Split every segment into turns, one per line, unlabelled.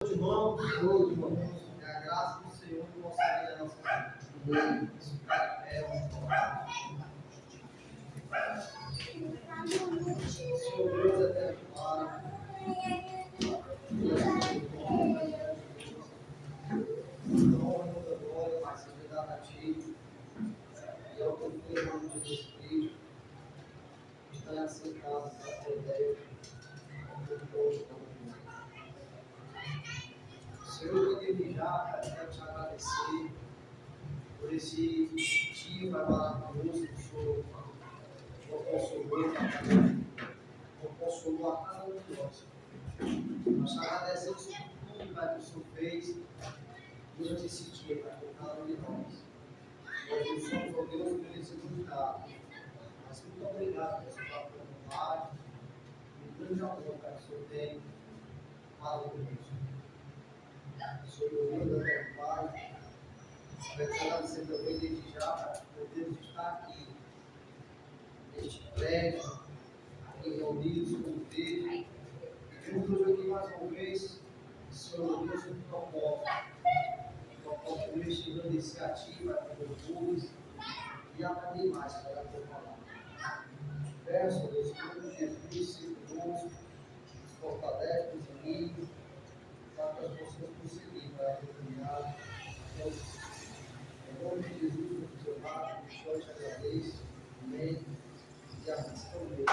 Irmãos, todos, irmãos, que a graça do Senhor concede a nossa vida. Isso ficar de pé, vamos orar. Senhor Deus, eterno Pai, honra toda glória, Pai, seja dada a Ti, e ao teu filho, em nome de Jesus Cristo, que está assentado para a tua ideia, ao teu povo, Senhor, que desde já, Pai, quero te agradecer por esse dia maravilhoso que o Senhor proporcionou, proporcionou a cada um de nós. Nós te agradecemos por tudo, Pai, que o Senhor fez durante esse dia, Pai, por cada um de nós. Nós não somos, ó Deus, merecedores nada, mas muito obrigado por sua vontade e o grande amor, Pai, que o Senhor tem para conosco. Senhor, meu Deus, Pai, quero te agradecer também desde já, Pai, por podermos estar aqui, neste prédio, aqui reunidos como igreja. Pedimos aqui mais uma vez, Senhor Deus, um propósito neste grande iniciativa, para louvores e aprender mais para a tua palavra. Peço, Deus, que o Jesus seja conosco, nos fortalece, nos amigos, para que nós possamos prosseguir para a oportunidade. Em nome de Jesus, no seu lado, eu te agradeço. Amém. E amém.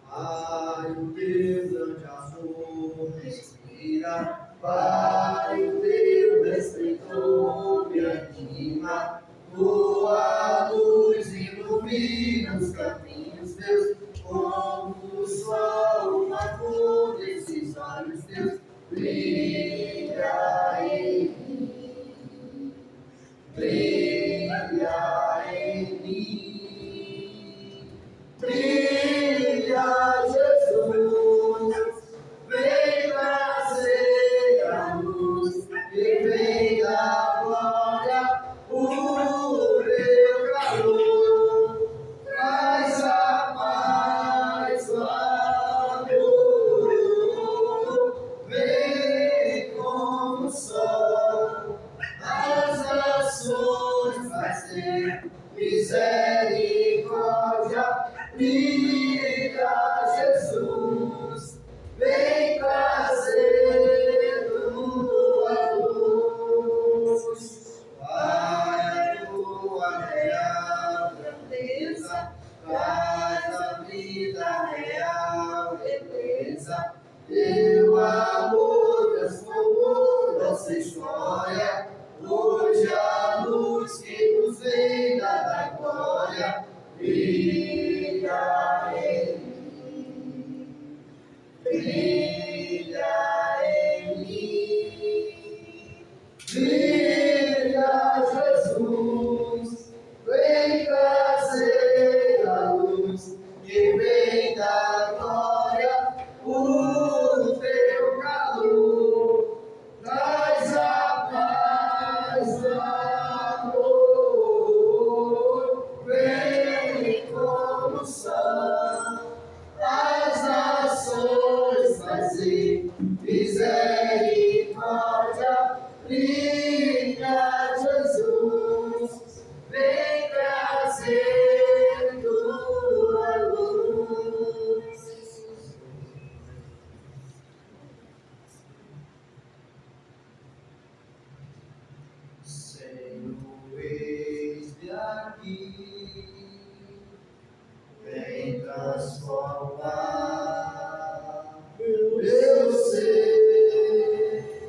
Pai, o teu grande amor respira, Pai, o teu resplendor me anima, tua luz ilumina os caminhos teus, como o sol na cor desses olhos teus, brilha em mim, brilha em mim, brilha Jesus, vem trazer a luz e vem da glória o teu calor, traz a paz, o amor, vem como o sol, as nações fazer misericórdia. Brilha Jesus, vem trazer tua luz. Pai, a tua real grandeza, traz a vida real, beleza. Teu amor transformou nossa história, hoje a luz que nos vem da glória. Brilha em mim, brilha em mim, brilha Jesus, vem trazer a luz que vem da glória, o teu calor, traz a paz, o amor, vem como o sol, as nações fazer misericórdia, brilha Jesus, vem trazer tua luz. Senhor, eis-me aqui, vem transformar meu ser,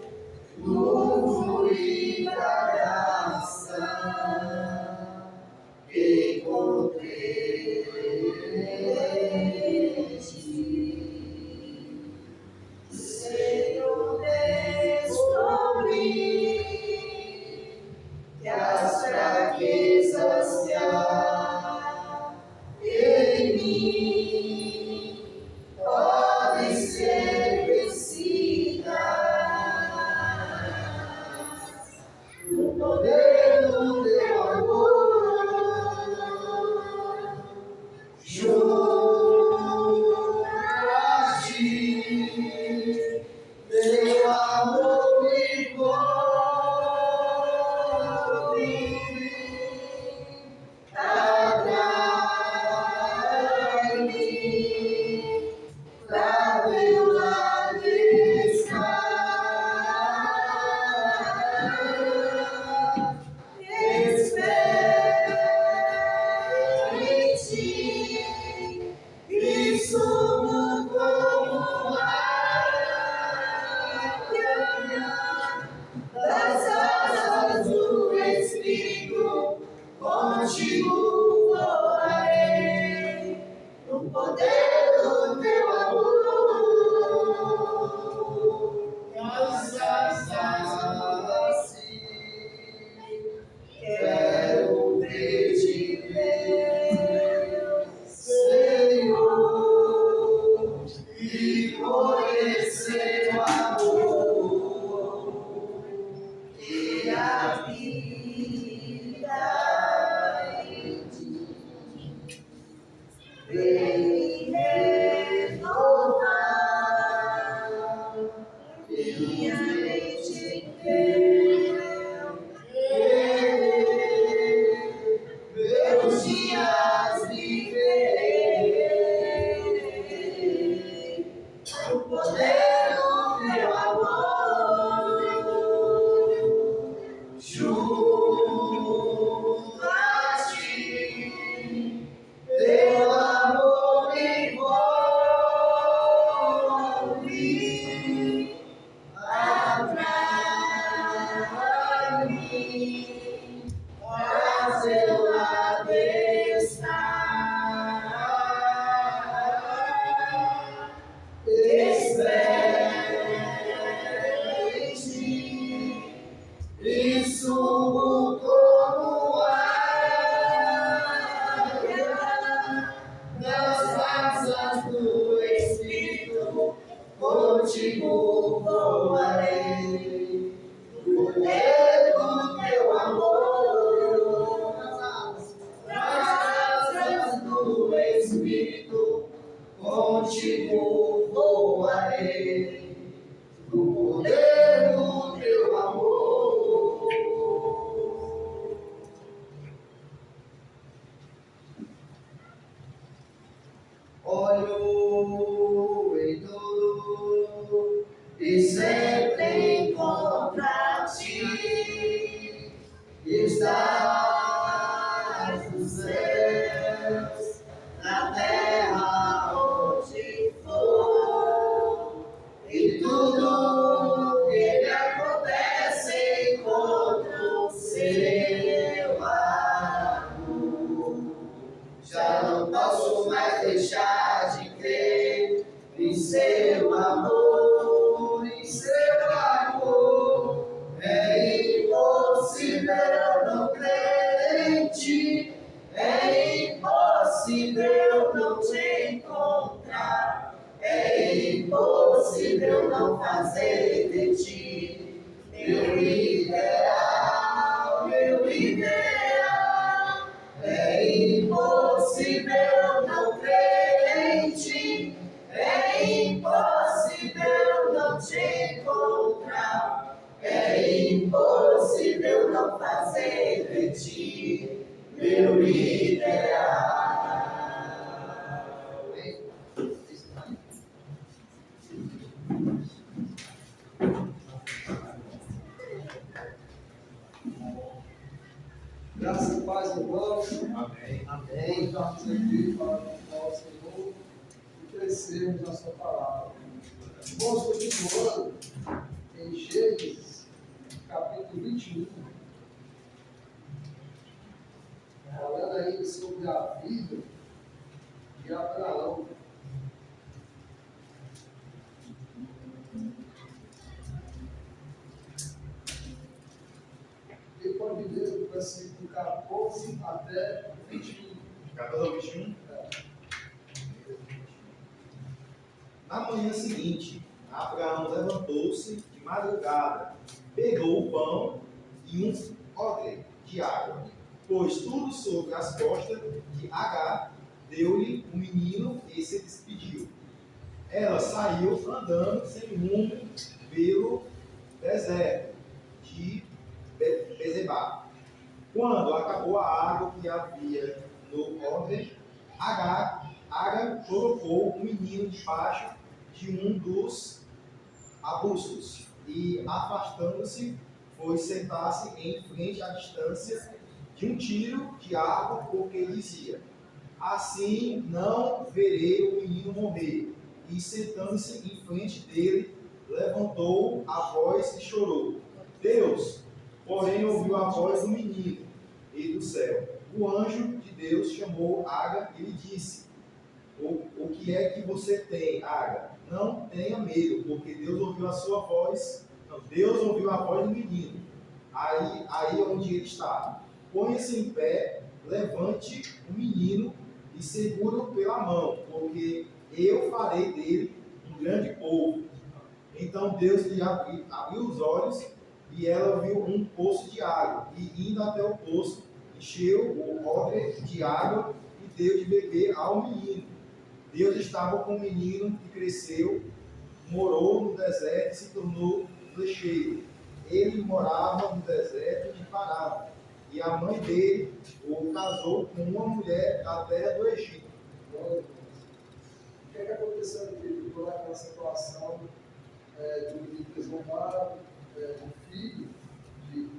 contigo voarei, no poder do teu amor. Olho em tudo e sempre encontro ti. Estás nos céus, na terra onde for, e tudo que me acontece encontro o seu amor. Já não posso mais deixar de crer em seu amor, em seu amor. É impossível não crer em ti, é impossível não te encontrar, é impossível não fazer de ti meu ideal, meu ideal. É impossível não crer em ti, é impossível não te encontrar, é impossível não fazer de ti meu ideal. Graças e paz, irmãos.
Amém.
Amém. Estamos aqui para louvar o Senhor e crescermos na sua palavra. Vamos continuando em Gênesis, capítulo 21. Falando aí sobre a vida de Abraão. Ele pode ler do versículo 14 até 21.
14 ao 21. Na manhã seguinte, Abraão levantou-se de madrugada, pegou o pão e um odre de água, pôs tudo sobre as costas de Agar, deu-lhe um menino e se despediu. Ela saiu andando sem rumo pelo deserto de Bezebá. Quando acabou a água que havia no odre, Agar colocou o menino debaixo de um dos arbustos e, afastando-se, foi sentar-se em frente à distância de um tiro de água, porque dizia: assim não verei o menino morrer. E, sentando-se em frente dele, levantou a voz e chorou. Deus, porém, ouviu a voz do menino e do céu. O anjo de Deus chamou Agar e lhe disse: o que é que você tem, Agar? Não tenha medo, porque Deus ouviu a sua voz. Não, Deus ouviu a voz do menino. Aí onde ele está. Ponha-se em pé, levante o menino e segura-o pela mão, porque eu farei dele um grande povo. Então Deus lhe abriu os olhos e ela viu um poço de água. E indo até o poço, encheu o odre de água e deu de beber ao menino. Deus estava com o menino que cresceu, morou no deserto e se tornou flecheiro. Ele morava no deserto de Pará. E a mãe dele o casou com uma mulher da terra do Egito.
O que é que aconteceu aqui? Ficou naquela situação de um menino desonrado, do filho de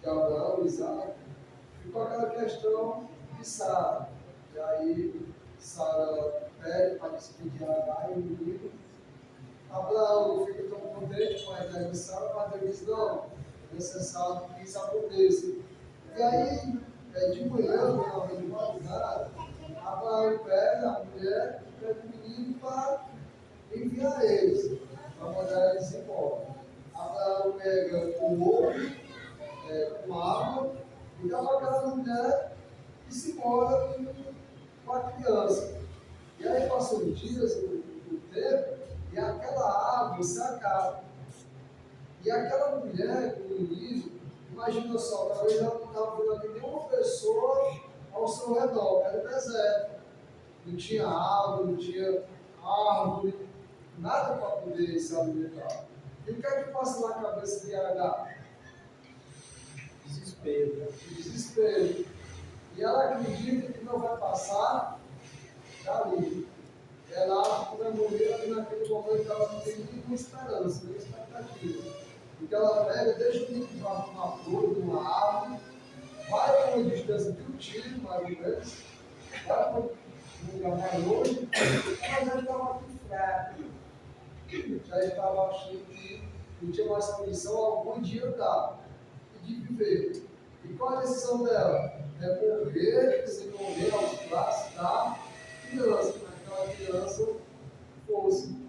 Abraão, Isaac. Ficou aquela questão de Sara. E aí Sara pede para despedir de Agar e o menino. Abraão não fica tão contente com a ideia de Sara, mas ele diz: não, é necessário que isso aconteça. E aí, de manhã, de madrugada, Abraão pega a mulher e pega o menino para enviar eles, para mandar eles embora. Abraão pega o ovo com água e dá para aquela mulher e se embora com a criança. E aí passou os dias, o tempo, e aquela água se acaba. E aquela mulher com o menino, imagina só, talvez ela não estava vendo ali nenhuma pessoa ao seu redor, era deserto. Não tinha água, não tinha
árvore, nada para poder se alimentar. E o que é que passa na cabeça de H?
Desespero.
Desespero. E ela acredita que não vai passar dali. Ela acha que vai morrer ali naquele momento, ela não tem nenhuma esperança, nenhuma expectativa. Porque ela pega, deixa o bico debaixo de uma flor, de uma árvore, vai a uma distância de um tiro, mais ou menos, vai para um lugar mais longe, ela já estava aqui fraca. Já estava achando que não tinha mais condição algum de andar e de viver. E qual a decisão dela? É morrer, se morrer aos braços da criança, para que aquela criança fosse.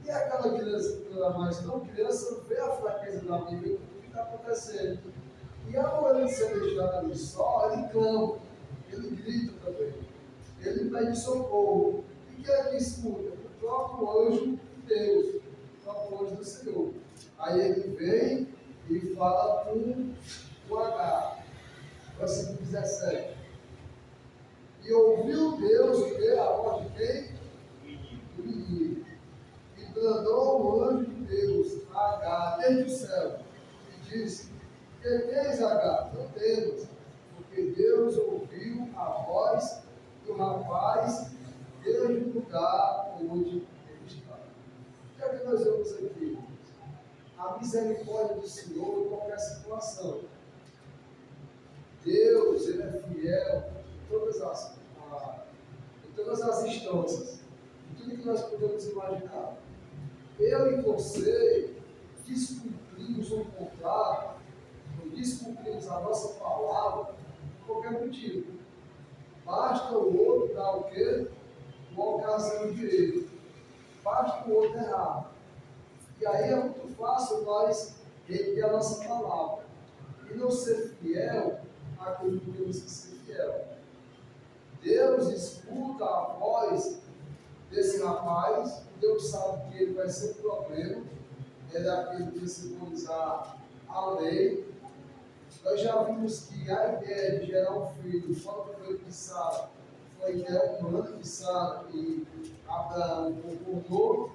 E aquela criança que não era mais tão criança vê a fraqueza da mãe, vê tudo o que está acontecendo. E ao ele ser deixado ali só, ele clama, ele grita também, ele pede socorro. E quem é que escuta? O próprio anjo de Deus, o próprio anjo do Senhor. Aí ele vem e fala com o H, versículo 17. E ouviu Deus o quê? A voz de quem? Do menino. E bradou o anjo de Deus a H desde o céu e disse: que tens, H? Não temas, porque Deus ouviu a voz do rapaz desde o lugar onde ele está. O que é que nós vemos aqui? A misericórdia do Senhor em qualquer situação. Deus, Ele é fiel em todas as instâncias, em tudo que nós podemos imaginar. Eu e você descumprimos um contrato, descumprimos a nossa palavra por qualquer motivo. Basta o outro dar o quê? Uma ocasião de erro. Basta o outro errar. E aí é muito fácil nós reter a nossa palavra e não ser fiel àquilo que temos que ser fiel. Deus escuta a voz desse rapaz, Deus sabe que ele vai ser um problema, é daquele que simbolizar a lei. Nós já vimos que a ideia de gerar um filho, quando foi de Sara, foi a ideia humana de Sara e Abraão concordou,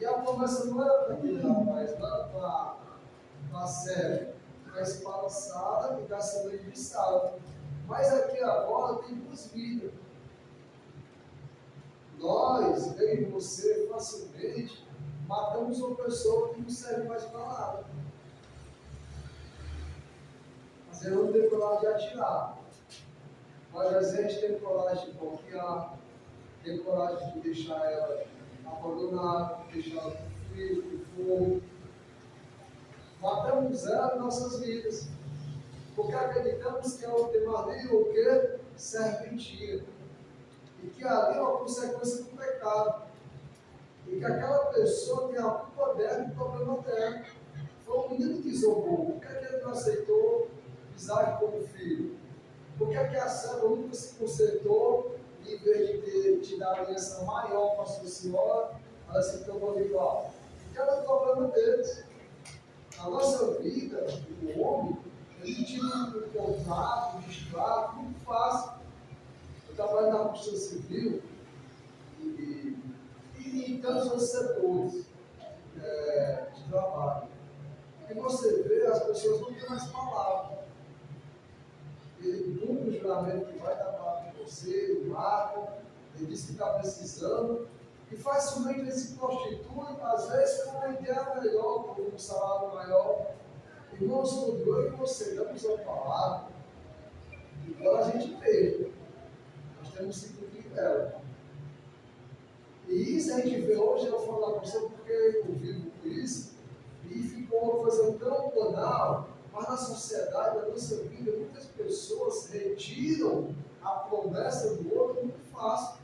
e a promessa não era para aquele rapaz, não era para Sara, mas para Sara e da semente de Sara. Mas aqui agora tem duas vidas. Nós, eu e você, facilmente matamos uma pessoa que não serve mais para nada. Mas eu não tenho coragem de atirar. Mas às vezes tem coragem de bloquear, tem coragem de deixar ela abandonada, de deixar ela com frio, com fogo. Matamos ela em nossas vidas. Porque acreditamos que ela tem ali o que? Serventia. E que ali é uma consequência do pecado. E que aquela pessoa tem a culpa dela e o problema dela. Foi um menino que zombou. Por que ele não aceitou Isaac como filho? Por que a serva nunca se consertou e em vez de ter te dar a aliança maior para a sua senhora, ela se tornou igual? Porque era o problema deles. Na nossa vida, o homem, ele tira um contrato, um distrato, muito fácil. Eu trabalho na construção civil e em tantos outros setores de trabalho. E você vê, as pessoas não têm mais palavra. Ele cumpre o juramento que vai dar para você, ele marca, ele diz que está precisando, e facilmente ele se prostitui, às vezes com uma ideia melhor, com um salário maior. Irmãos, quando eu e você damos a palavra, embora a gente perca, nós temos que cumprir ela. E isso a gente vê hoje, eu vou falar com você porque eu vivo com isso, e ficou uma coisa tão banal, mas na sociedade, na nossa vida, muitas pessoas retiram a promessa do outro muito fácil.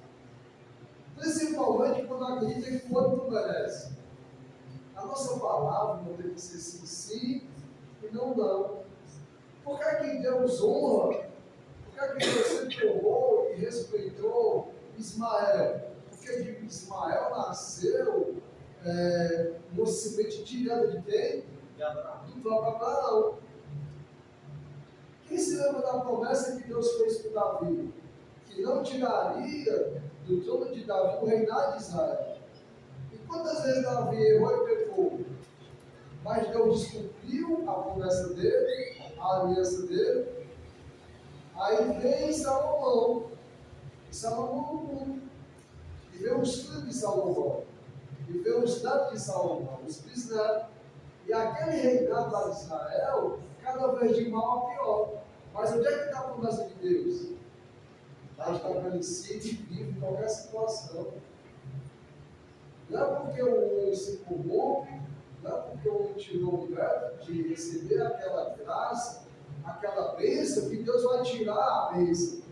Principalmente quando acreditam que o outro não merece. A nossa palavra não tem que ser sim, sim e não, não. Por que é que Deus honra? Por que é que Deus sempre honrou e respeitou Ismael? Porque Ismael nasceu no semente direta de quem? Do próprio Abraão. Quem se lembra da promessa que Deus fez com Davi? Que não tiraria do trono de Davi, o reinado de Israel. E quantas vezes Davi errou e pecou? Mas Deus descumpriu a promessa dele, a aliança dele. Aí vem Salomão, e Salomão no mundo, e vê os filhos de Salomão, e vê os netos de Salomão, os bisnetos. E aquele reinado lá de Israel, cada vez de mal a pior. Mas onde é que está a promessa de Deus? Está estabelecido e vivo em qualquer situação. Não é porque o homem se corrompe, não é porque o homem tirou o mérito de receber aquela graça, aquela bênção, que Deus vai tirar a bênção.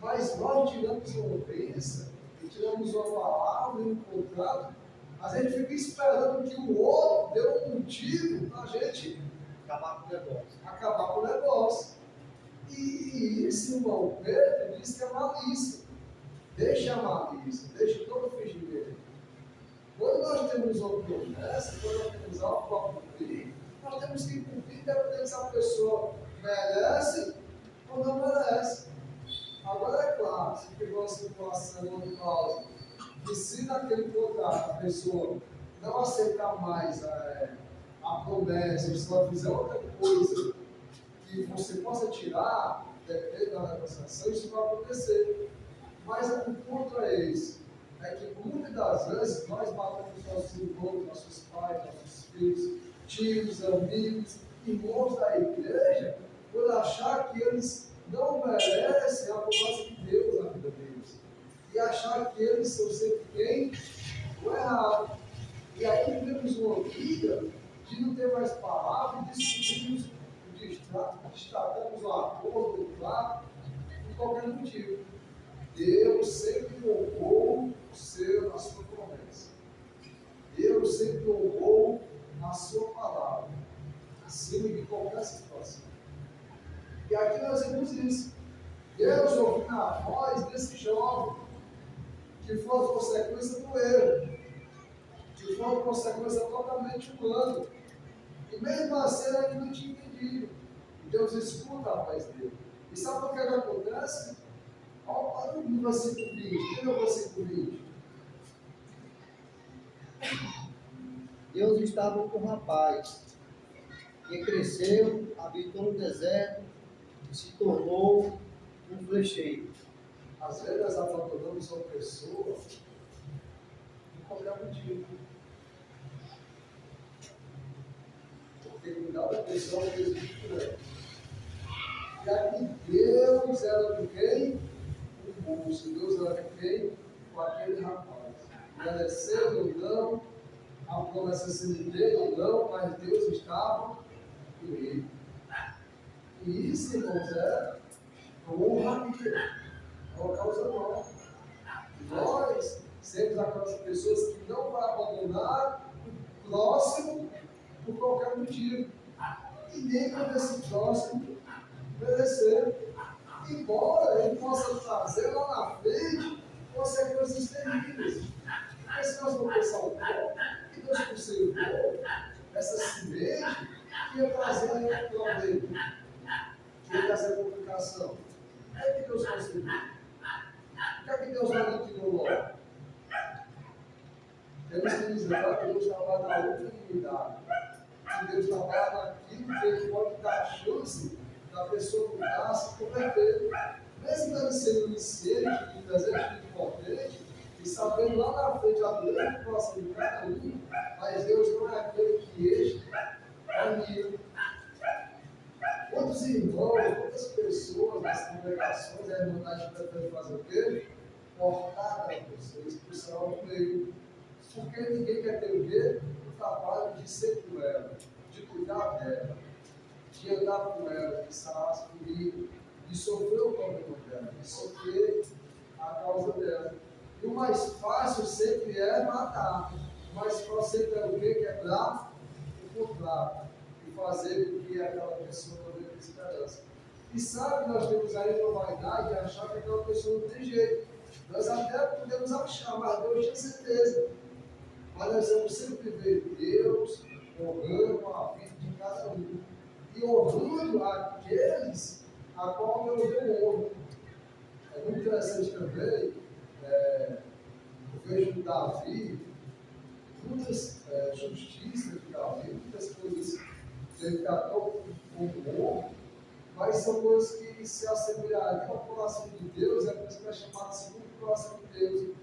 Mas nós tiramos uma bênção, e tiramos uma palavra, um contrato, a gente fica esperando que o outro dê um motivo para a gente
Acabar com o negócio.
acabar com o negócio. E esse irmão Pedro diz que é malícia. Deixa a malícia, deixa todo o fingimento. Quando nós temos uma promessa, quando nós temos algo para cumprir, nós temos que cumprir, dependendo se a pessoa merece ou não merece. Agora é claro, se pegou uma situação ou causa, que se naquele contrato a pessoa não aceitar mais a promessa, se ela fizer outra coisa que você possa tirar, depende da negociação, isso vai acontecer. Mas o ponto é esse, é que muitas das vezes nós matamos nossos irmãos, nossos pais, nossos filhos, tios, amigos, irmãos da igreja, por achar que eles não merecem a promessa de Deus na vida deles. E achar que eles são sempre quem? O errado. E aí vivemos uma vida de não ter mais palavra e discutimos, destacamos o acordo, o trato, por qualquer motivo. Deus sempre honrou a sua promessa. Deus sempre honrou a sua palavra, acima de qualquer situação. E aqui nós vemos isso. Deus ouviu na voz desse jovem, que foi a consequência do erro, que foi uma consequência totalmente humana. E mesmo assim ele não tinha entendido. E Deus escuta a voz dele. E sabe o que acontece? Olha o versículo 20. Quem é o versículo 20?
Deus estava com o rapaz, que cresceu, habitou no deserto e se tornou um flecheiro.
Às vezes nós abandonamos uma pessoa por qualquer motivo. Porque cuidar da pessoa é muito grande. E aqui Deus era com quem? Com o moço. Deus era com quem? Com aquele rapaz. Merecendo ou não, a promessa sendo dele ou não, mas Deus estava com ele. E isso, irmãos, é honra de Deus. É uma causa nova. Nós sermos aquelas pessoas que não vão abandonar o próximo por qualquer motivo. E nem quando esse próximo merecer. Embora ele possa trazer lá na frente consequências terríveis. Porque se nós vamos pensar o pó, que Deus conservou essa semente que ia trazer aí problema, que ia trazer complicação. É que Deus conservou. Por que é que Deus não tirou logo? Temos que dizer que Deus trabalha na outra unidade. Que Deus trabalha naquilo que Ele pode dar a chance da pessoa mudar, se converter. Mesmo ele sendo iniciante, com desejo de potente, e sabendo lá na frente a grande próxima de cada um, mas Deus não é aquele que este é unido. Quantos irmãos, quantas pessoas nas congregações, a irmandade prefere fazer o quê? Cortar a pessoa, expulsar do meio. Porque ninguém quer ter o quê? O trabalho de ser com ela, de cuidar dela, de andar com ela, de sarar as feridas, de sofrer o problema dela, de sofrer a causa dela. E o mais fácil sempre é matar. O mais fácil sempre é o quê? Quebrar o contrato e fazer com que aquela pessoa não tenha esperança. E sabe que nós temos aí uma vaidade de achar que aquela pessoa não tem jeito. Nós até podemos achar, mas Deus tinha certeza. Mas nós vamos sempre ver Deus honrando a vida de cada um. E honrando aqueles a qual Deus deu honra. É muito interessante também eu vejo Davi, muitas justiças de Davi, muitas coisas que ele tratou como bom, mas são coisas que se assemelhariam ao coração de Deus, é por isso que é chamado segundo o coração de Deus.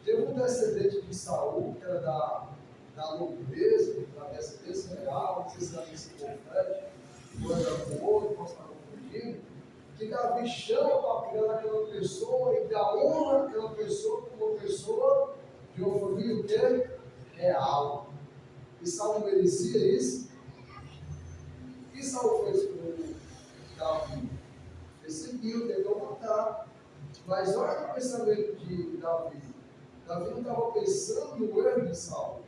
Teve um descendente de Saul, que era da nobreza, da descendência real, não sei se Davi se confere, ou era com outro, posso estar confundindo, que Davi chama para criar aquela pessoa e dá honra àquela pessoa como uma pessoa de uma família o quê? Real. E Saul merecia isso? O que Saul fez com Davi? Perseguiu, tentou matar. Mas olha o pensamento de Davi. Davi não estava pensando no erro de Saul,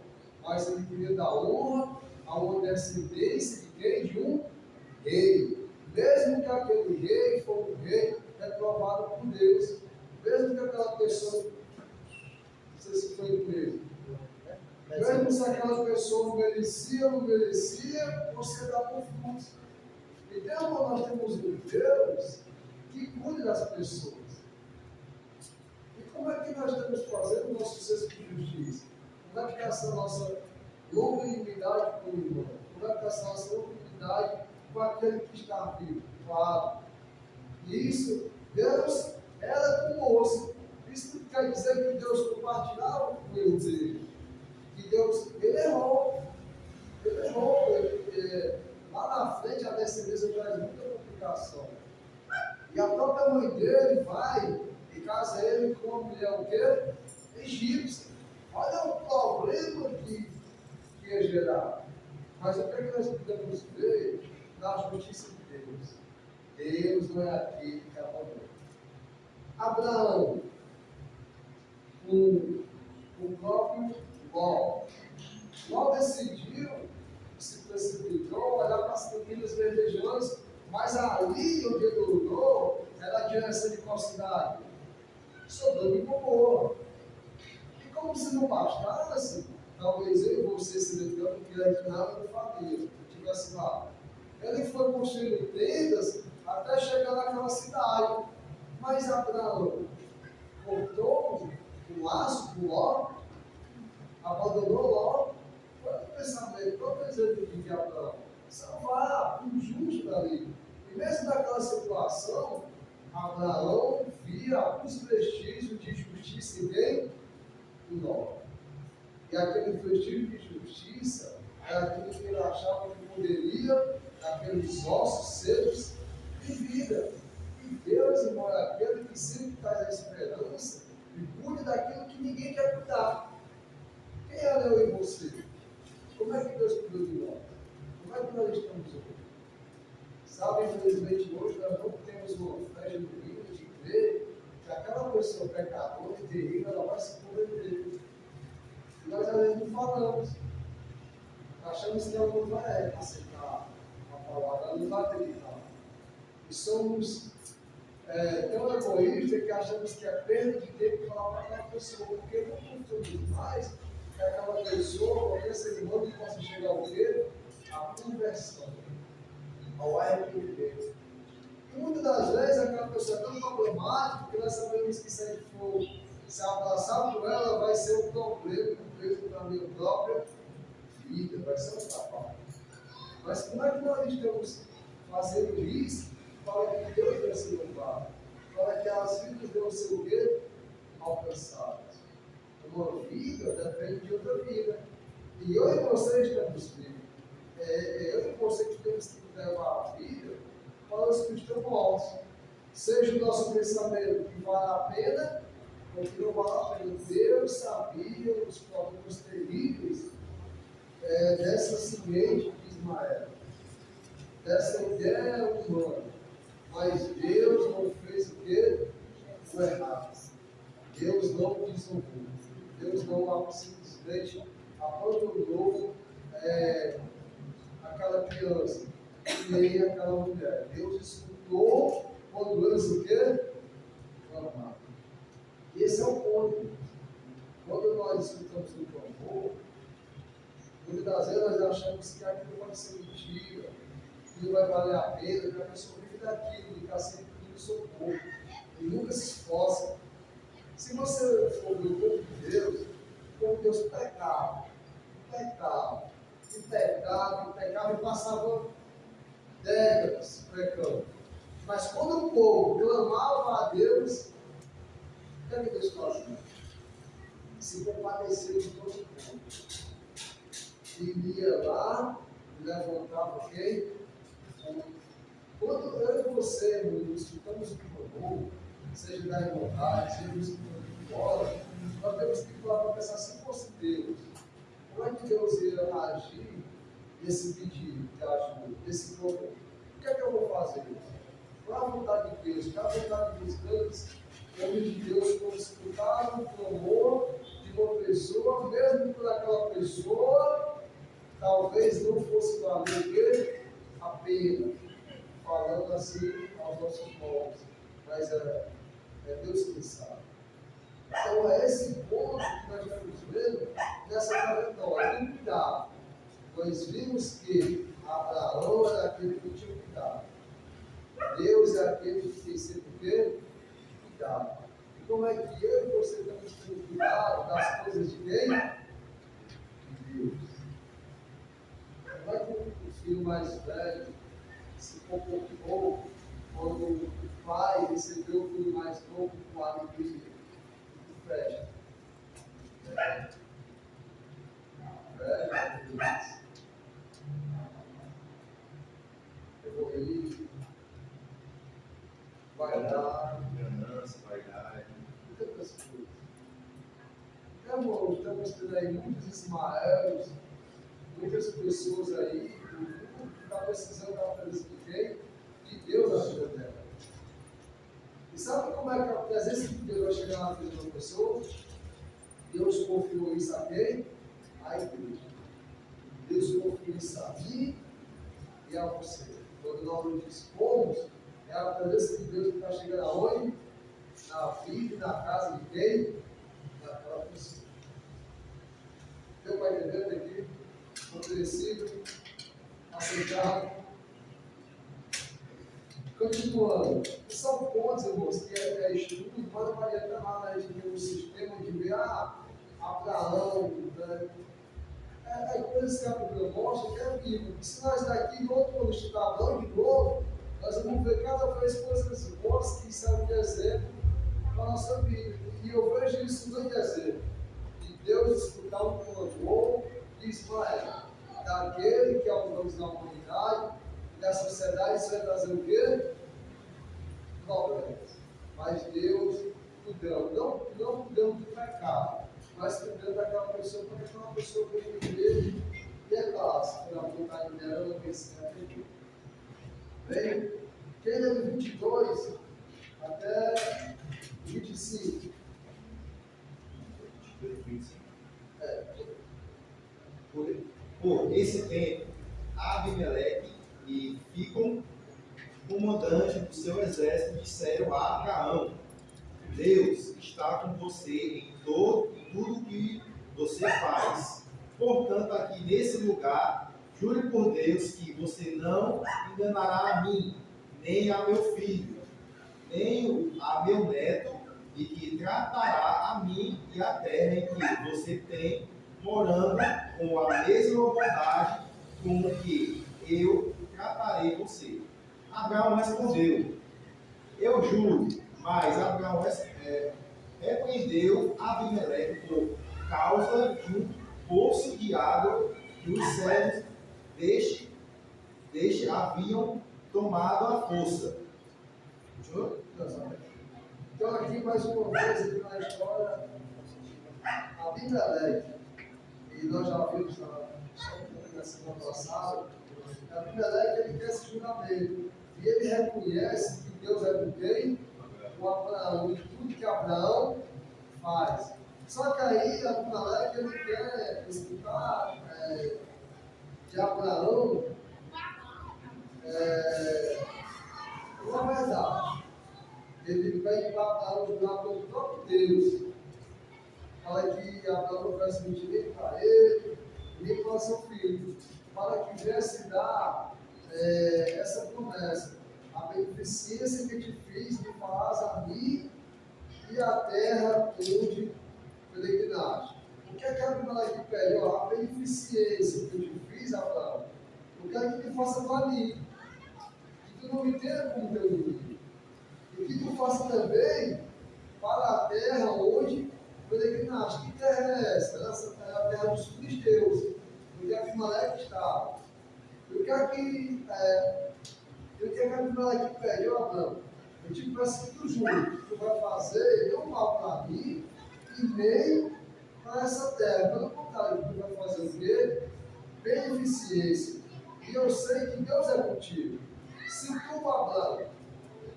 mas ele queria dar honra a uma descendência de quem? De um rei. Mesmo que aquele rei for um rei reprovado por Deus, mesmo que aquela pessoa, não sei se foi mesmo, mesmo se aquela pessoa merecia ou não merecia, você dá por frutos. Então nós temos um Deus que cuida das pessoas. E como é que nós estamos fazendo o nosso senso de justiça? Como é que está essa nossa longanimidade com o irmão? Como é que está essa nossa longanimidade com aquele que está vivo? Claro. E isso, Deus era conosco. Isso não quer dizer que Deus compartilhava com o erro dele. Que Deus, ele errou. Ele errou. Lá na frente a descendência traz muita complicação. E a própria mãe dele vai e casa ele com uma mulher o quê? Egípcia. Olha o problema que ia gerar. Mas o que é que nós podemos ver na justiça de Deus? Deus não é aquele que abandona. Abraão, o próprio Ló decidiu, se precipitou, olhar para as campinas verdejantes, mas ali onde ele olhou, era de essa de qual cidade? Sodoma e Gomorra. E como se não bastasse, talvez eu e você se lembrando que era de nada da família, que estivesse lá. Ele foi construindo tendas até chegar naquela cidade. Mas Abraão cortou o laço com Ló, abandonou Ló. Qual é o pensamento, qual é o desejo de Abraão? Salvar um justo ali. E mesmo naquela situação, Abraão via alguns vestígios de justiça em quem? Em Ló. E aquele vestígio de justiça era aquilo que ele achava que poderia, daqueles ossos secos, de vida. E Deus, irmão, é aquele que sempre traz a esperança e cuida daquilo que ninguém quer cuidar. Quem é eu e você? Como é que Deus cuidou de nós? Como é que nós estamos hoje? Sabe, infelizmente, hoje nós não temos uma fé genuína de crer que aquela pessoa pecadora e terrível, ela vai se converter. E nós às vezes não falamos. Achamos que ela não vai aceitar a palavra, ela não vai acreditar. E somos tão egoístas que achamos que é perda de tempo falar para aquela pessoa, porque não confundimos mais que aquela pessoa, qualquer ser humano, possa chegar ao quê? A conversão, ao arrependimento. E muitas das vezes aquela pessoa é tão problemática que nós sabemos que se a gente for se abraçar por ela, vai ser um problema preso para a minha própria vida, vai ser um trabalho. Mas como é que nós estamos fazendo isso para que Deus venha ser louvado? Para que as vidas venham ser o quê? Alcançadas. Uma vida depende de outra vida. E eu e você estamos vivos. Eu e você que temos que levar a vida para os que estão mortos. Seja o nosso pensamento que vale a pena ou que não vale a pena. Deus sabia os problemas terríveis dessa semente de Ismael, dessa ideia humana. Mas Deus não fez o quê? O errado. Deus não desonrou. Deus não simplesmente abandonou aquela criança, nem aquela mulher. Deus escutou quando eles o quê? Clamaram. E esse é o ponto. Quando nós escutamos o clamor, muitas das vezes nós achamos que aquilo pode ser mentira, que não vai valer a pena, que a pessoa vive daquilo, de ficar sempre pedindo socorro, e nunca se esforça. Se você for ver o povo de Deus pecava e passava décadas pecando. Mas quando o povo clamava a Deus, o que é que Deus fazia? Se compadeceu de todo mundo. E ia lá e levantava quem? Quando eu e você, irmão, escutamos o clamor, seja da irmandade, seja escutando fora, nós temos que falar para pensar, se fosse Deus, como é que Deus ia agir nesse pedido de ajuda, nesse problema? O que é que eu vou fazer? Qual é a vontade de Deus? Qual é a vontade dos grandes homens de Deus quando escutaram o clamor de uma pessoa, mesmo por aquela pessoa, talvez não fosse valer a pena, falando assim aos nossos povos, mas é Deus quem sabe. Então é esse ponto que nós estamos vendo nessa trajetória de cuidado. Nós vimos que Abraão era aquele que tinha cuidado. Deus é aquele que tem sempre o quê? Cuidado. E como é que eu e você estamos tendo cuidado das coisas de quem? De Deus. Como é que o filho mais velho se comportou quando o pai recebeu o filho mais novo com alegria e festa? Eu vou ir, vai dar,
Ganância, vaidade.
tantas coisas. Irmão, estamos tendo aí muitos Ismaéis, muitas pessoas aí, que estão precisando da presença de quem? De Deus na vida dela. E sabe como é que a presença de Deus vai chegar na vida de uma pessoa? Deus confiou isso a quem? A igreja. Deus confiou isso a mim e a você. Quando nós nos dispomos, é a presença de Deus que está chegando aonde? Na vida e na casa de quem? Daquela pessoa. Deu para entender aqui? Oferecido, aceitado. Continuando. São pontos, irmãos, que é estudo, mas não vai adiantar nada a gente ter um sistema de ver, Abraão, né? Coisas que a Bíblia mostra que é Bíblia. E se nós daqui no outro ano estudar Abraão de novo, nós vamos ver cada vez coisas boas que servem de exemplo para a nossa vida. E eu vejo isso no exemplo. De Deus escutar um clamor de Ismael, daquele que é o Deus da humanidade, da sociedade, isso vai trazer o quê? Problemas. Mas Deus cuidando, não cuidando do pecado, mas cuidando daquela pessoa, para que aquela pessoa venha viver e é claro, se for a vontade dela, ela pensa aqui. Bem, quem é de 22 até 25?
Por esse tempo, Abimeleque e Ficam, comandante do seu exército, disseram a Abraão: Deus está com você em tudo que você faz. Portanto, aqui nesse lugar, jure por Deus que você não enganará a mim, nem a meu filho, nem a meu neto, e que tratará a mim e a terra em que você tem morando com a mesma bondade com que eu tratarei você. Abraão respondeu: eu juro. Mas Abraão repreendeu Abimeleque por causa de um poço de água que os servos deste haviam tomado à força.
Então, aqui mais uma vez, aqui na história, Abimeleque, e nós já vimos na semana passada, Abimeleque ele quer esse juramento, e ele reconhece que Deus é do quem? O Abraão, e tudo que Abraão faz. Só que aí Abimeleque ele quer escutar de Abraão uma verdade. Ele pede para Abraão jurar pelo próprio Deus. Fala que Abraão não vai se mentir nem para ele, nem para seu filho, para que viesse dar essa promessa. A beneficência que te fiz, me faz a mim e a terra onde peregrinaste. O que é que Abimeleque pede? Ó, a beneficência que eu te fiz, Abraão, eu quero que tu faça para mim. Que tu não me tenha como teu inimigo. E que tu faça também para a terra onde peregrinaste. Que terra é essa? Essa é a terra dos filisteus, onde Abimeleque estava. Eu quero que Abimeleque pede, ó Abraão, eu te peço que tu jure que tu vai fazer não mal para mim e nem para essa terra. Pelo contrário, tu vai fazer o quê? Beneficência. E eu sei que Deus é contigo. Se tu, Abraão,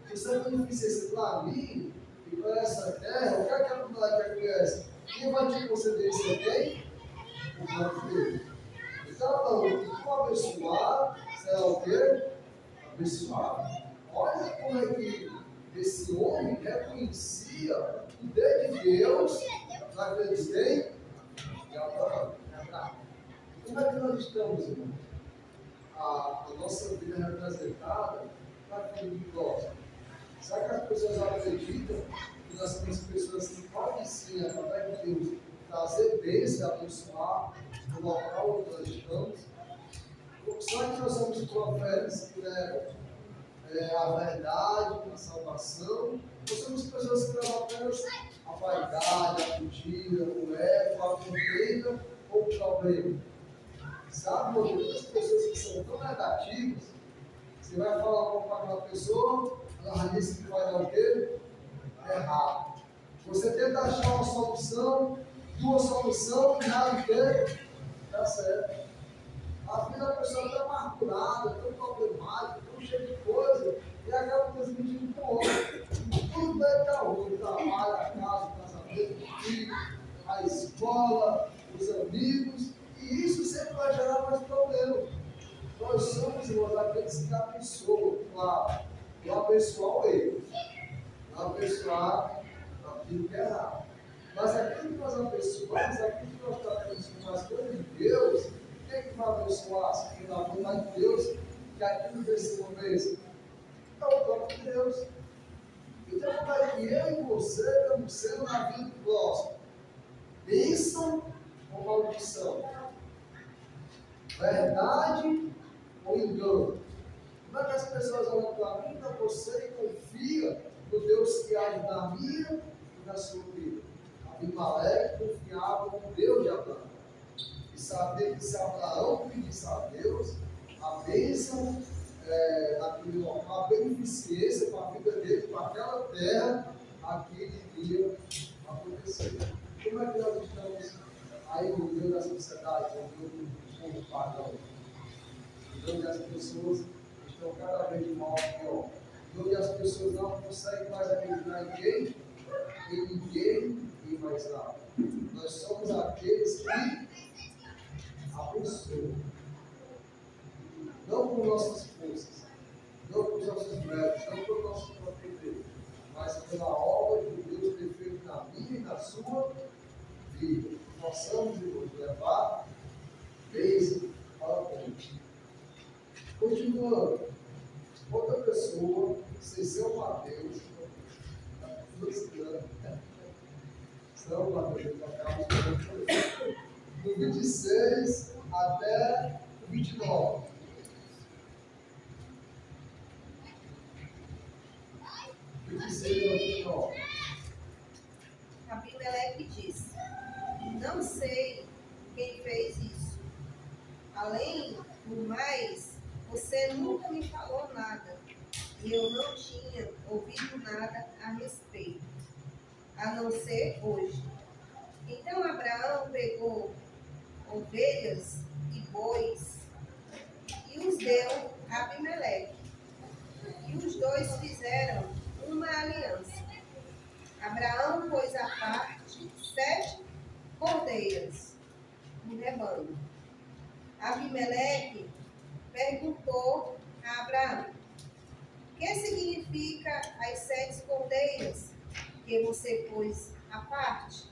fizer beneficência para mim e para essa terra, o que é que Abimeleque conhece? Quem vai te conceder isso aqui? O próprio Deus. Então, Abraão, o que tu abençoar será o quê? Abençoado. Olha como é que esse homem reconhecia o poder de Deus na vida de quem? De Abraão. Como é que nós estamos, irmão? A nossa vida é representada na vida de nós. Será que as pessoas acreditam que nós somos pessoas que podem sim, através de Deus, trazer bênção e abençoar o local onde nós estamos? Será que nós somos profetas que levam a verdade, a salvação? Ou somos pessoas que levam apenas a vaidade, a mentira, o ego, a contenda ou o problema? Sabe, meu Deus, as pessoas que são tão negativas, você vai falar com aquela pessoa, ela diz que vai dar o quê? Errado. Você tenta achar uma solução, duas soluções, e nada o quê? Dá certo. A vida da pessoa está amargurada, tão problemática, tão cheia de coisa, e acaba transmitindo para o outro. Tudo deve estar ruim, o trabalho, a casa, o casamento, o filho, a escola, os amigos, e isso sempre vai gerar mais problemas. Nós somos, irmãos, aqueles que abençoam, claro, não abençoar o erro, não abençoar aquilo que é errado. Mas aquilo que nós abençoamos, aquilo que nós tratamos com as coisas de Deus, quem é que vai abençoar? Se for da vontade de Deus, que aquilo desse momento é o próprio Deus. Então, para que eu e você estamos sendo na vida do próximo, bênção ou maldição? Verdade ou engano? Como é que as pessoas olham para mim, para você e confiam no Deus que age na minha e na sua vida? Abimeleque confiava no Deus de Abraão. E sabia que se Abraão pedisse a Deus a bênção naquele local, a beneficência para a vida dele, para aquela terra, aquilo iria acontecer. Como é que nós estamos aí no meio da sociedade, no meio do povo pagão? Onde as pessoas estão cada vez de mal a pior. Onde as pessoas não conseguem mais acreditar em ninguém e mais nada. Nós somos aqueles que abençoam. Não por nossas forças, não por nossos méritos, não por nosso próprio Deus, mas pela obra que Deus tem feito na minha e na sua vida. Possamos, irmãos, levar bênção para o mundo. Continuando, outra pessoa, São Mateus, São Mateus, do 26 até o 29.
Abimeleque disse: não sei quem fez isso. Além do mais, você nunca me falou nada, e eu não tinha ouvido nada a respeito, a não ser hoje. Então Abraão pegou ovelhas e bois e os deu a Abimeleque. E os dois fizeram uma aliança. Abraão pôs à parte 7 cordeiras no rebanho. Abimeleque perguntou a Abraão: o que significa as 7 cordeiras que você pôs à parte?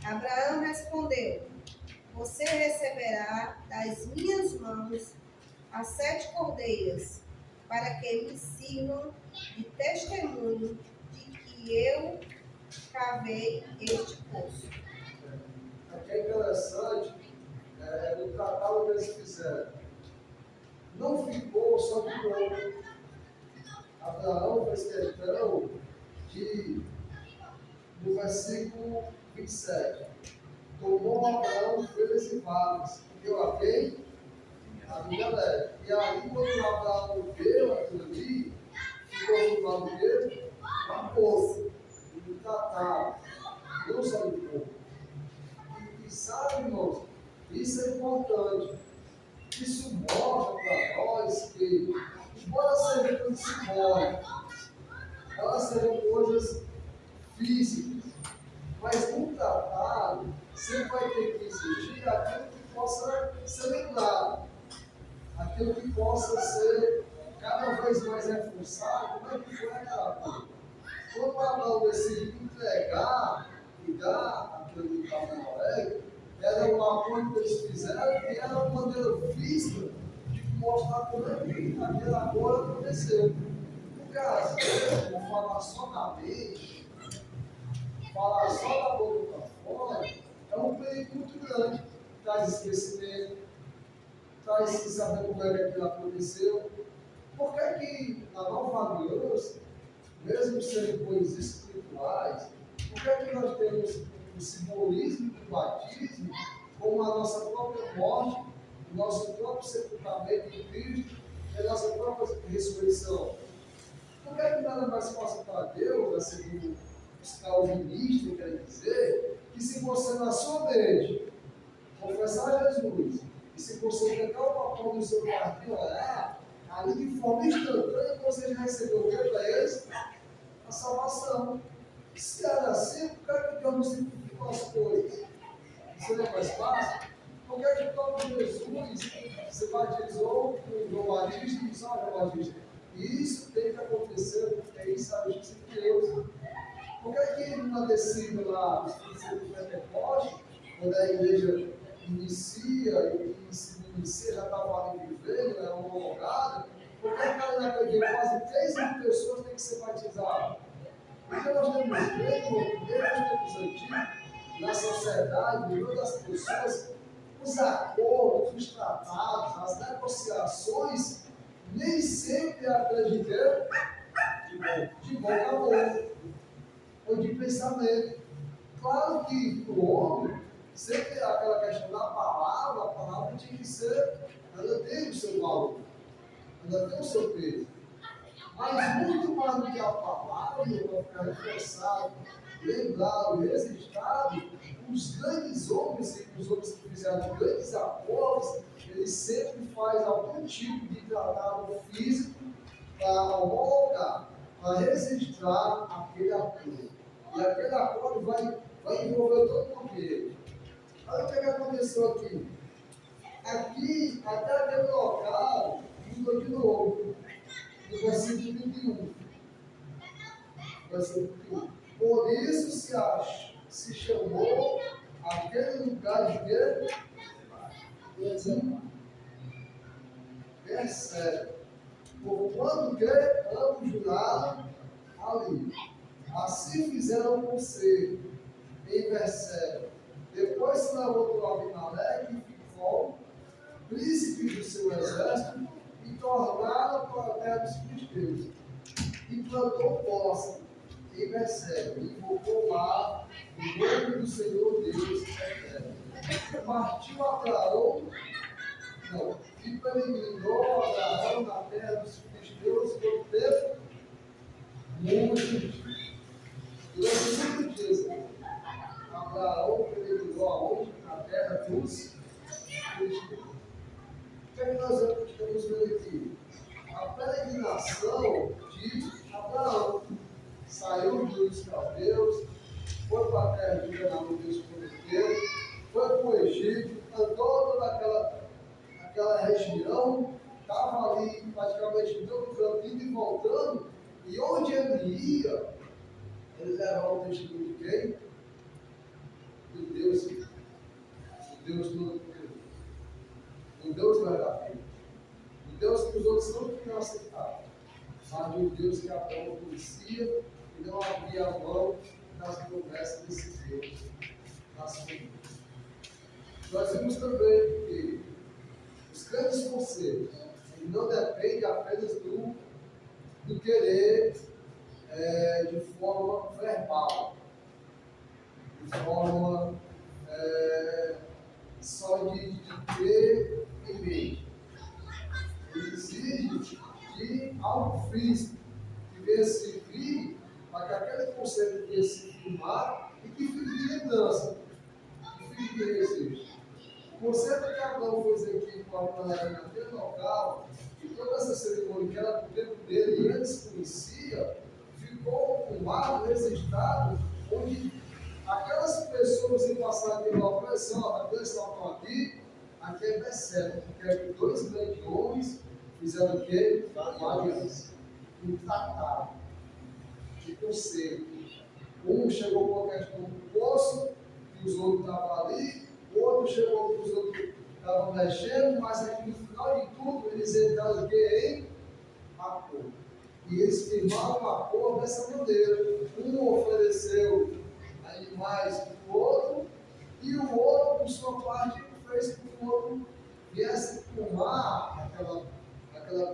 Abraão respondeu: você receberá das minhas mãos as 7 cordeiras para que me sirvam de testemunho de que eu cavei este poço.
Aqui é interessante, no tratado que eles fizeram. Não ficou só de novo. Abraão fez questão de, no versículo 27, tomou Abraão feiras e vales, deu a quem? A Abimeleque. E aí, quando Abraão deu aquilo ali, ficou do lado dele, um poço, um tratado, não só de povo. E sabe, irmãos, isso é importante. Isso mostra para nós que, embora sejam coisas simbólicas, elas sejam coisas físicas, mas no tratado sempre vai ter que existir aquilo que possa ser lembrado, aquilo que possa ser cada vez mais reforçado, como é que foi aquela coisa. Quando o Abraão decidiu entregar e dar aquilo que estava na Alegre, era um acordo que eles fizeram e era uma maneira física de mostrar como é que aquele acordo aconteceu. No caso, eu falar só na mente, falar só da boca para fora, é um perigo muito grande. Traz esquecimento, traz sem saber como é que aquilo aconteceu. Por que que na nova aliança, mesmo sendo coisas espirituais, por que nós temos o simbolismo do batismo como a nossa própria morte, o nosso próprio sepultamento em Cristo e a nossa própria ressurreição? Por que nada mais fácil para Deus, segundo os calvinistas querem dizer, que se você na sua mente confessar Jesus e se você pegar o papel do seu quarto e orar, ali de forma instantânea você já recebeu o que para eles? A salvação. Se era assim, por que Deus não simplificou as coisas? Isso não é mais fácil? Por que o próprio Jesus se batizou com João Batista e São João Batista? E isso tem que acontecer, porque isso é a justiça de Deus. Por que numa descida lá, do Pentecoste, quando a igreja inicia e se inicia, já estava ali vivendo, era homologada, por que naquele dia quase 3 mil pessoas têm que ser batizadas? Porque nós temos feito, desde os tempos antigos, na sociedade, em todas as pessoas, os acordos, os tratados, as negociações, nem sempre acreditei de boca a boca, ou de pensamento. Claro que para o homem, sempre aquela questão da palavra, a palavra tinha que ser, ela tem o seu valor, ela tem o seu peso. Mas muito mais do que a palavra, para ficar reforçado, lembrado, registrado, os grandes homens e os homens que fizeram grandes acordos, eles sempre fazem algum tipo de tratado físico para homologar, para registrar aquele acordo. E aquele acordo vai envolver todo o ambiente. Olha o que aconteceu aqui. Aqui, até aquele local, mudou de novo. No versículo 21. Versículo 21. Por isso se chamou aquele lugar de quê? Percebe. Porquanto que ambos juraram ali. Assim fizeram o conselho em Berseba. Depois se levantou Abimeleque e ficou príncipe do seu exército e tornaram para a terra dos filisteus. E plantou posse em Berseba e invocou lá o nome do Senhor Deus eterno. Partiu Abraão, e peregrinou Abraão na terra dos filisteus por tempo muitos dias. Durante muitos dias, Abraão peregrinou aonde? Na terra dos filisteus. O que é que nós estamos vendo aqui? A peregrinação de Abraão saiu dos caldeus, foi para a terra de Canaã, Deus prometeu, foi para o Egito, andou toda aquela região, estava ali praticamente todo canto, indo e voltando, e onde ele ia, ele levava o testemunho de quem? mas de um Deus que Abraão conhecia e não abria a mão das promessas desse Deus nas famílias. Nós vimos também que os grandes conselhos não dependem apenas do querer de forma verbal, de forma só de ter em mente. Ele exige de algo físico, que venha servir para que aquele conceito venha se firmar e que fique de lembrança, que fique de registro. O conceito que Abraão fez aqui com a mulher naquele local, e toda essa cerimônia que era do tempo dele e ele desconhecia, ficou firmado, registrado, onde aquelas pessoas que passaram pela opressão, aqueles que estão aqui é Beceba, porque é dois grandes homens fizeram o quê? Uma aliança, um tratado de conselho. Um chegou com a questão do poço, que os outros estavam ali, o outro chegou que os outros estavam mexendo, mas aqui no final de tudo eles entraram o quê? Em acordo. E eles firmaram um acordo dessa maneira. Um ofereceu animais para o outro, e o outro, por sua parte, fez com que o outro viesse tomar aquela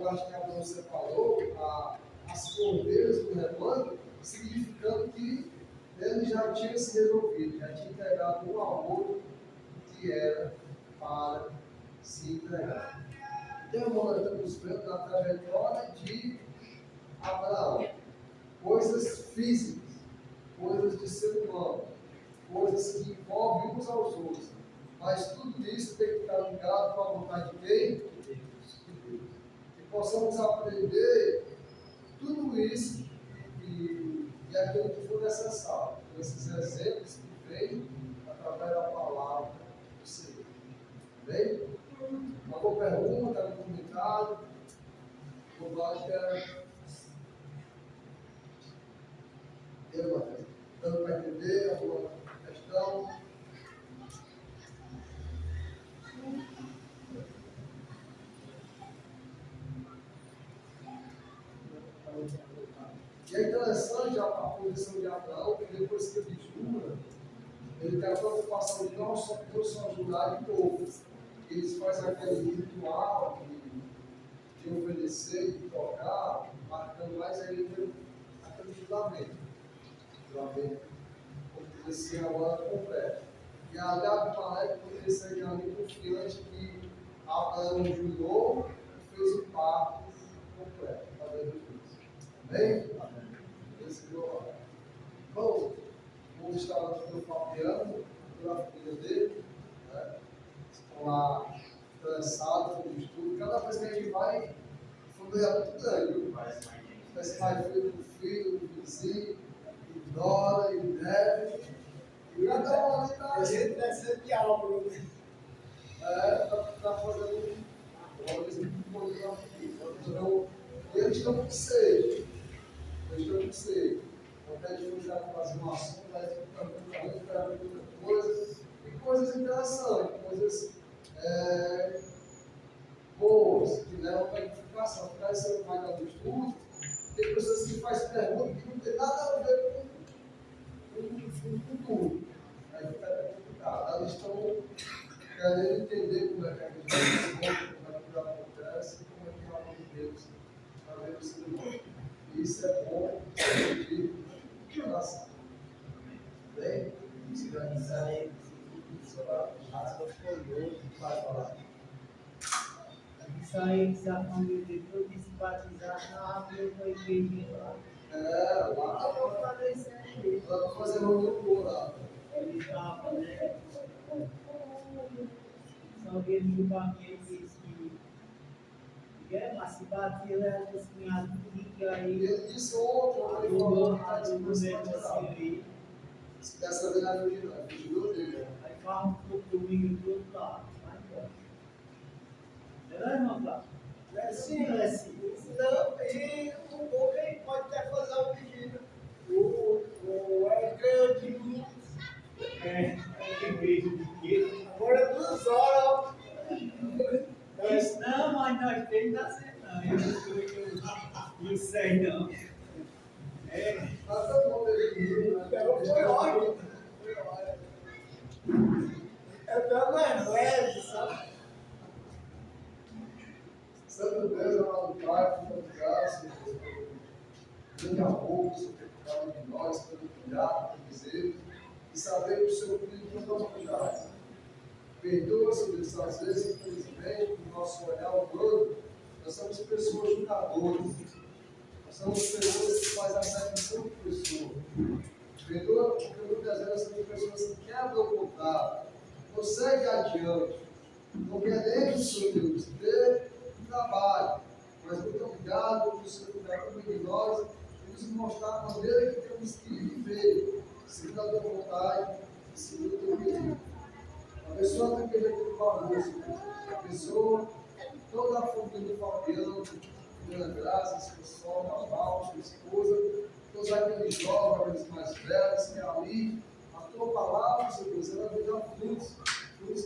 parte que a Abraão separou, as cordeiras do rebanho, significando que ele já tinha se resolvido, já tinha entregado um ao outro que era para se entregar. Então, nós estamos vendo na trajetória de Abraão coisas físicas, coisas de ser humano, coisas que envolvem uns aos outros. Mas tudo isso tem que estar ligado com a vontade de quem? De Deus. Que possamos aprender tudo isso e aquilo que for necessário, com esses exemplos que vêm através da palavra do Senhor. Bem? Uma boa pergunta, um comentário. Dando para entender alguma questão? E é interessante a posição de Abraão, que depois que ele jura, ele tem a preocupação de não só jurar de novo. Eles fazem aquele ritual de obedecer, de tocar, marcando mais ainda aquele juramento. Juramento, como dizer assim, agora completo. E a Abimelec poderia ser ali confiante que Abraão jurou e fez o pacto completo. Amém? Bom, o mundo estava papeando pela filha dele, né? Estão lá cansados do estudo. Cada vez que a gente vai, o fundo é muito grande, viu? Parece mais filho do filho, do vizinho, ignora, e deve. E cada um ali está. A gente deve ser de aula, né? Está fazendo coisas muito boas. Então, eles estão com sede. Até de já fazer uma ação, muita coisa, e coisas interessantes, coisas boas, que levam para a edificação. Para esse mais do estudo, tem pessoas que fazem perguntas que não tem nada a ver com o futuro. Aí fica complicado. Eles estão querendo entender como é que a gente responde, como é que acontece, como é que é o amor de Deus na vida do ser humano. Isso é bom, de oração. Bem? Se organizar aí, as coisas vai falar.
Isso aí, se a família de tudo se batizar, na abriu para a igreja lá.
Lá
Eu vou fazer isso aí.
lá para fazer uma loucura lá.
Ele estava, né? Só que ele julgamento disse que mas se batia, leva os cunhados que aí.
Ele disse ontem, ele falou que está disposto a
aí.
Se dessa vez não jurou dele.
Aí faz um pouco domingo todo lá. Vai embora. Será, irmão Flávio?
É sim.
É sim.
Não, e o povo aí pode até fazer o pedido. O ganhou de mim.
Igreja de quê?
Agora 2 horas.
Não, mas nós temos da semana. E o 7
fez, não. É,
Mas todo mundo definido, né?
foi ótimo. Foi ótimo. É até mais leve, sabe?
Santo Deus é uma lutar, muita graça, grande amor, que você tem cada um de nós, pelo cuidado, pelo dizer, e saber que o seu filho não toma cuidado. Perdoa, Senhor Deus, às vezes, infelizmente, no nosso olhar humano, nós somos pessoas julgadoras. Nós somos pessoas que fazem acepção de pessoa. Perdoa, porque muitas vezes nós somos pessoas que quebram o contato, não seguem adiante, não queremos, Senhor Deus, ter trabalho, mas muito obrigado por Senhor cuidar também de nós e nos mostrar a maneira que temos que viver, segundo a tua vontade e segundo o teu querido. Abençoa a tua igreja aqui do Valor, Senhor. Abençoa toda a família do Fabiano, Dona Graça, sua sogra, a Val, sua esposa, todos aqueles jovens mais velhos que ali, a tua palavra, Senhor Deus, ela vai dar frutos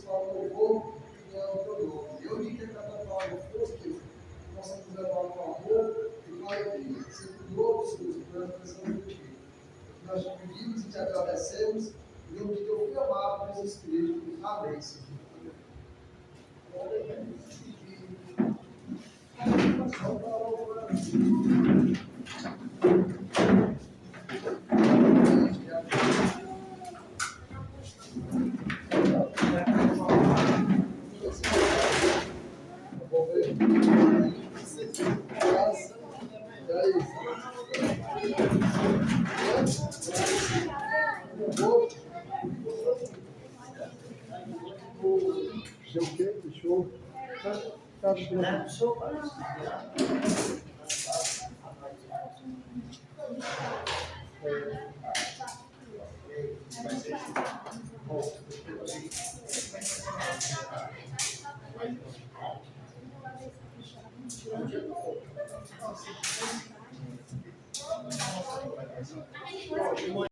para o louvor e para o teu nome. Eu digo que cada palavra fosse, Deus, que possamos levar com amor e com alegria. Sempre louco, Senhor, por essa presença de ti. Nós te pedimos e te agradecemos, em nome de teu filho amado, Jesus Cristo. Amém, Senhor. Show.
Não, sou
Vai ser